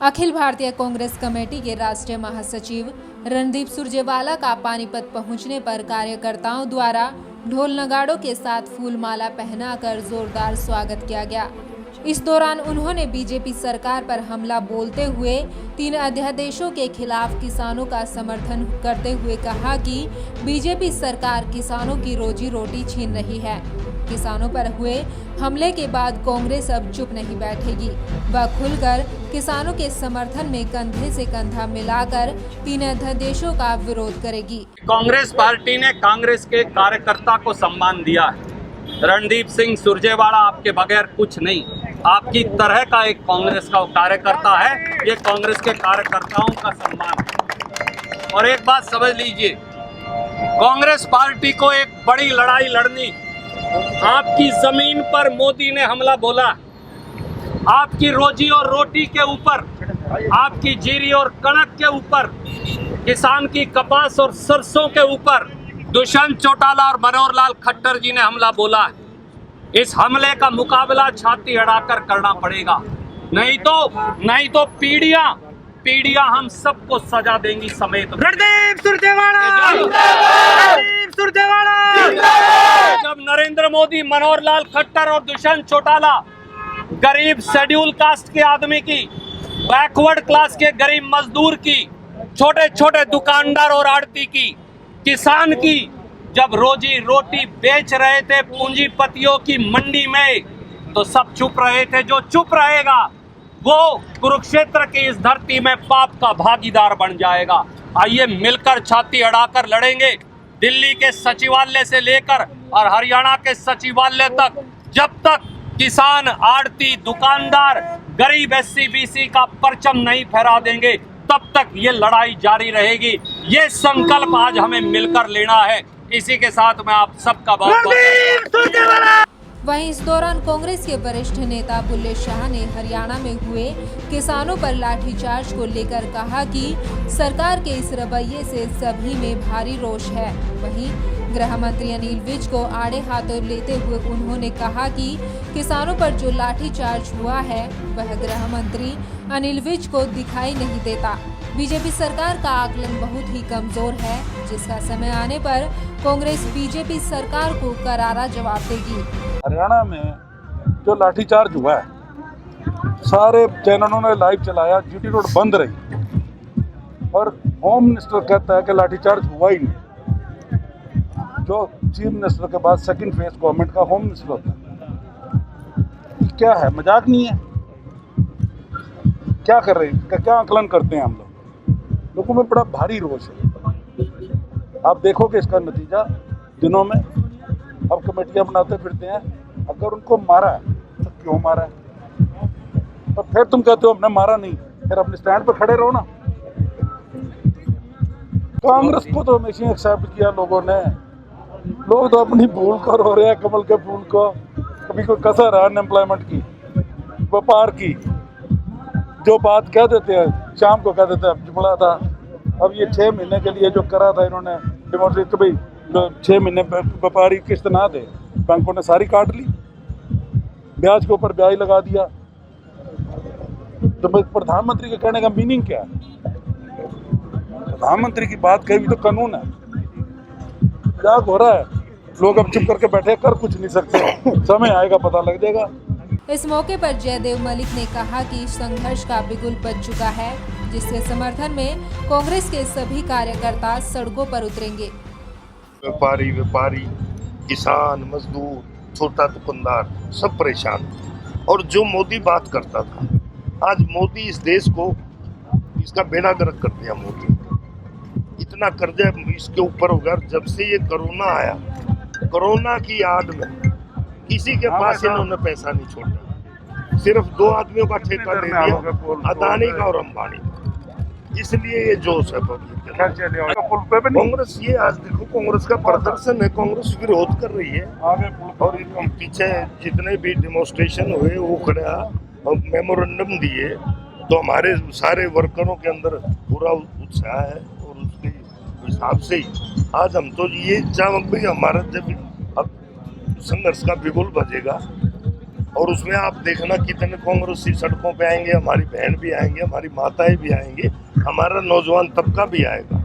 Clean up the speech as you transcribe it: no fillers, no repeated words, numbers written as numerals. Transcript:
Akhil Bharatiya Congress committee के राष्ट्रीय महासचिव रणदीप सुरजेवाला का पानीपत पहुंचने पर कार्यकर्ताओं द्वारा ढोल नगाड़ों के साथ फूलमाला पहनाकर जोरदार स्वागत किया गया। इस दौरान उन्होंने बीजेपी सरकार पर हमला बोलते हुए 3 अध्यादेशों के खिलाफ किसानों का समर्थन करते हुए कहा कि बीजेपी सरकार किसानों की रोजी रोटी छीन रही है। किसानों पर हुए हमले के बाद कांग्रेस अब चुप नहीं बैठेगी। वह खुलकर किसानों के समर्थन में कंधे से कंधा मिलाकर 3 अध्यादेशों का विरोध करेगी। कांग्रेस पार्टी ने कांग्रेस के कार्यकर्ता को सम्मान दिया है। रणदीप सिंह सुरजेवाला आपके बगैर कुछ नहीं, आपकी तरह का एक कांग्रेस का कार्यकर्ता है। ये कांग्रेस के कार्यकर्ताओं का सम्मान है। और एक बात समझ लीजिए, कांग्रेस पार्टी को एक बड़ी लड़ाई लड़नी। आपकी जमीन पर मोदी ने हमला बोला, आपकी रोजी और रोटी के ऊपर, आपकी जीरी और कणक के ऊपर, किसान की कपास और सरसों के ऊपर दुष्यंत चौटाला और मनोहर लाल खट्टर जी ने हमला बोला है। इस हमले का मुकाबला छाती अड़ाकर करना पड़ेगा, नहीं तो पीढ़ियां हम सबको सजा देंगी समेत। रणदीप सुरजेवाला! जब नरेंद्र मोदी, मनोहर लाल खट्टर और दुष्यंत चौटाला गरीब शेड्यूल कास्ट के आदमी की, बैकवर्ड क्लास के गरीब मजदूर की, छोटे छोटे दुकानदार और आड़ती की, किसान की जब रोजी रोटी बेच रहे थे पूंजीपतियों की मंडी में, तो सब चुप रहे थे। जो चुप रहेगा वो कुरुक्षेत्र की इस धरती में पाप का भागीदार बन जाएगा। आइए मिलकर छाती अड़ाकर लड़ेंगे। दिल्ली के सचिवालय से लेकर और हरियाणा के सचिवालय तक, जब तक किसान, आड़ती, दुकानदार, गरीब एससी बीसी का परचम नहीं फहरा देंगे, तब तक ये लड़ाई जारी रहेगी। ये संकल्प आज हमें मिलकर लेना है। इसी के साथ मैं आप सबका बहुत वहीं इस दौरान कांग्रेस के वरिष्ठ नेता बुल्ले शाह ने हरियाणा में हुए किसानों पर लाठीचार्ज को लेकर कहा कि सरकार के इस रवैये से सभी में भारी रोष है। वहीं गृह मंत्री अनिल विज को आड़े हाथों लेते हुए उन्होंने कहा कि किसानों पर जो लाठीचार्ज हुआ है वह गृह मंत्री अनिल विज को दिखाई नहीं देता। बीजेपी सरकार का आकलन बहुत ही कमजोर है, जिसका समय आने पर कांग्रेस बीजेपी सरकार को करारा जवाब देगी। हरियाणा में जो लाठीचार्ज हुआ है, सारे चैनलों ने लाइव चलाया, जीटी रोड बंद रही और होम मिनिस्टर कहता है कि लाठीचार्ज हुआ ही नहीं। जो चीफ मिनिस्टर के बाद सेकंड फेज गवर्नमेंट का होम मिनिस्टर होता है, क्या है? मजाक नहीं है। क्या कर रहे हैं, क्या आकलन करते हैं हम लोग? लोगों में बड़ा भारी रोष है। आप देखोगे इसका नतीजा दिनों में। अब कमेटियां बनाते फिरते हैं। अगर उनको मारा है तो क्यों मारा है? तो फिर तुम कहते हो हमने मारा नहीं, फिर अपने स्टैंड पर खड़े रहो ना। कांग्रेस को तो हमेशा एक्सेप्ट किया लोगों ने। लोग तो अपनी भूल को रो रहे हैं, कमल के फूल को। कभी कोई कसर है अनएम्प्लॉयमेंट की, व्यापार की, जो बात कह देते हैं शाम को कह देते हैं जुमला था। अब ये 6 महीने के लिए जो करा था इन्होंने डिमोक्रेसी, कभी 6 महीने व्यापारी किस्त ना दे, बैंकों ने सारी काट ली, ब्याज के ऊपर ब्याज लगा दिया। तो प्रधानमंत्री के कहने का मीनिंग क्या है? प्रधानमंत्री की बात कही तो कानून है। क्या हो रहा है? लोग अब चुप करके बैठे, कर कुछ नहीं सकते। समय आएगा पता लग जाएगा। इस मौके पर जयदेव मलिक ने कहा कि संघर्ष का बिगुल बज चुका है, जिसके समर्थन में कांग्रेस के सभी कार्यकर्ता सड़कों पर उतरेंगे। व्यापारी, किसान, मजदूर, छोटा दुकानदार सब परेशान। और जो मोदी बात करता था, आज मोदी इस देश को, इसका बेड़ा गर्क कर दिया। मोदी इतना कर्जा इसके ऊपर होगा। जब से ये कोरोना आया, कोरोना की आड़ में किसी के पास इन्होंने पैसा नहीं छोड़ा। सिर्फ 2 आदमियों का ठेका दे दिया, अदानी का और अंबानी का। इसलिए ये जोश है कांग्रेस। ये आज देखो कांग्रेस का प्रदर्शन है, कांग्रेस विरोध कर रही है। और पीछे जितने भी डेमोन्स्ट्रेशन हुए वो खड़ा मेमोरेंडम दिए, तो हमारे सारे वर्करों के अंदर पूरा उत्साह है। और उसके हिसाब से ही आज हम तो ये चाह भाई हमारा जब अब संघर्ष का बिगुल बजेगा और उसमें आप देखना कितने कांग्रेसी सड़कों पे आएंगे, हमारी बहन भी आएंगे, हमारी माताएं भी आएंगे, हमारा नौजवान तबका भी आएगा।